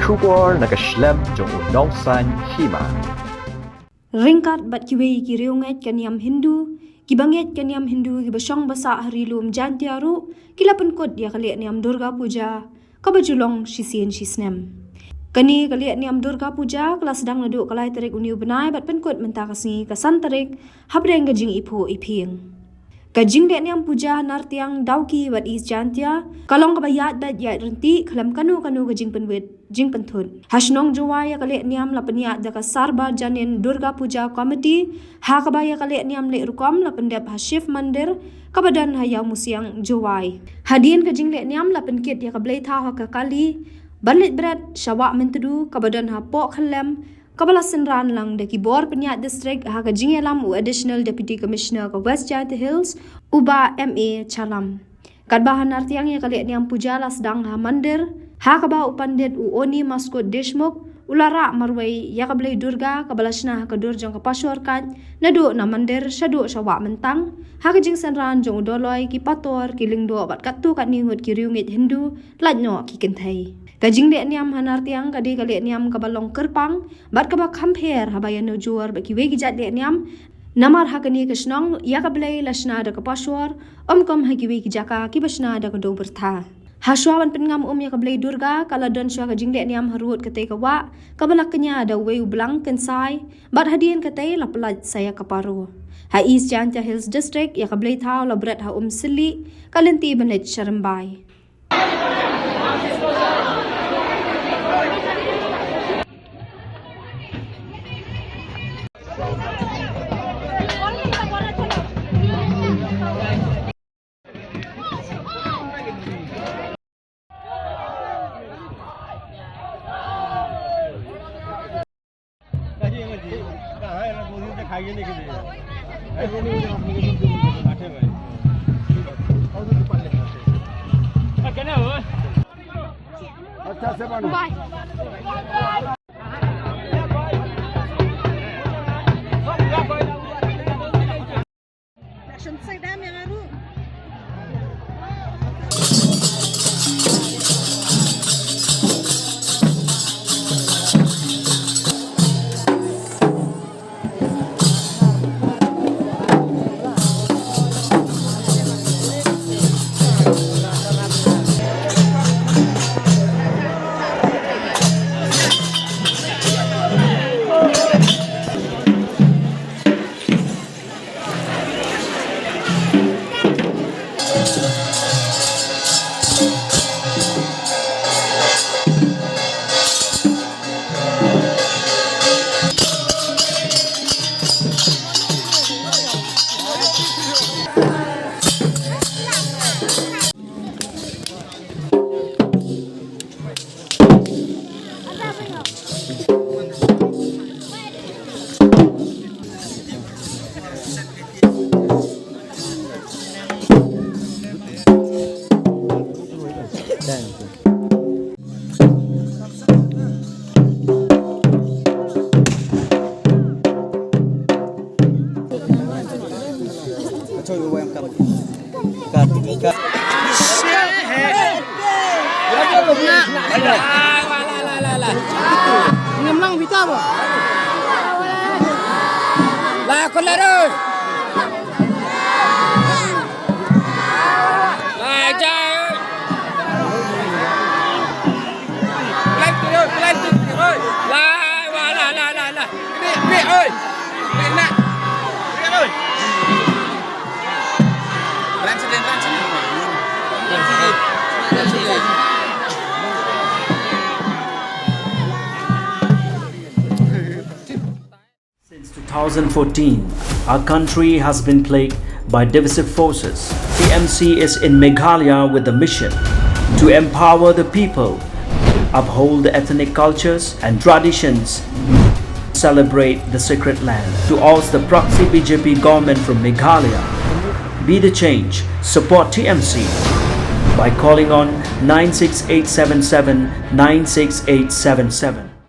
Shubor nakaslem jong unongsan Hima. Ringkat bat kiwei ki riunget kaniam Hindu, kibanget kaniam Hindu ki basyong basa Rilum Jaiñtia ru, kilapan kod ya Lehniam Durga Puja, kabajulong sisien sisnem. Kani Lehniam Durga Puja kelas sedang laduk kalai tarik uniu benai bat penkod mentakasni kasan tarik habreng gajing ipo iping. Kajing Lehniam Puja nartiang dauki wat is Jaiñtia, kalong kabayat bat Ïaid Ryntih kelam kanu gajing penwet jing pentun. Hasnong jawaya Lehniam la peniat daka sarba janin Durga Puja Committee, ha kabaya Lehniam le rukom la pendep hashif mandir, kabadan hayau musiang jawai. Hadian kajing Lehniam la penkit ya kablay tahu ka kali, balit berat syawak mentedu kabadan ha pok khalam, kabala senran lang daki bor peniat distrik ha kajing elam u additional deputy commissioner ka West Jaiñtia Hills uba MA Chalam. Kadbahan artiang ya Lehniam Puja la sedang ha mandir, ha kaba upandit u oni maskot deshmuk ulara marwai ya kablay Durga kabalasna ka durjong ka pasyor kan nadu na mandir syadu syawak mentang ha kajing senran jong udoloy ki pator ki lingdo bat katu kat ningut ki riungit Hindu latno ki kenthai. Kajing Lehniam hanartiang kadi Lehniam kabalong kerpang bat kaba kamper habayan no juar baki wegi jat Lehniam namar hakani kasnong ya kablay lasna da ka pasyor omkom hagiwi ki jaka ki basna da ka do bertha. Haswawan pengam ya kablay Durga kala don syah kajing Lehniam harut katay kawa kabalaknya ada weu belang kensai bat hadian katay la pelat saya kaparu. Ha East Jaiñtia Hills District ya kablay tau la berat ha sili kalenti benit Syarambai. Ngembang vita apa? Lah kolar ơi. Lah jai ơi. Lên từ ơi. Là. Mẹ ơi. Mẹ nè. Mẹ ơi. Lên trên. Since 2014, our country has been plagued by divisive forces. TMC is in Meghalaya with the mission to empower the people, uphold the ethnic cultures and traditions, celebrate the sacred land. To oust the proxy BJP government from Meghalaya, be the change, support TMC by calling on 96877 96877.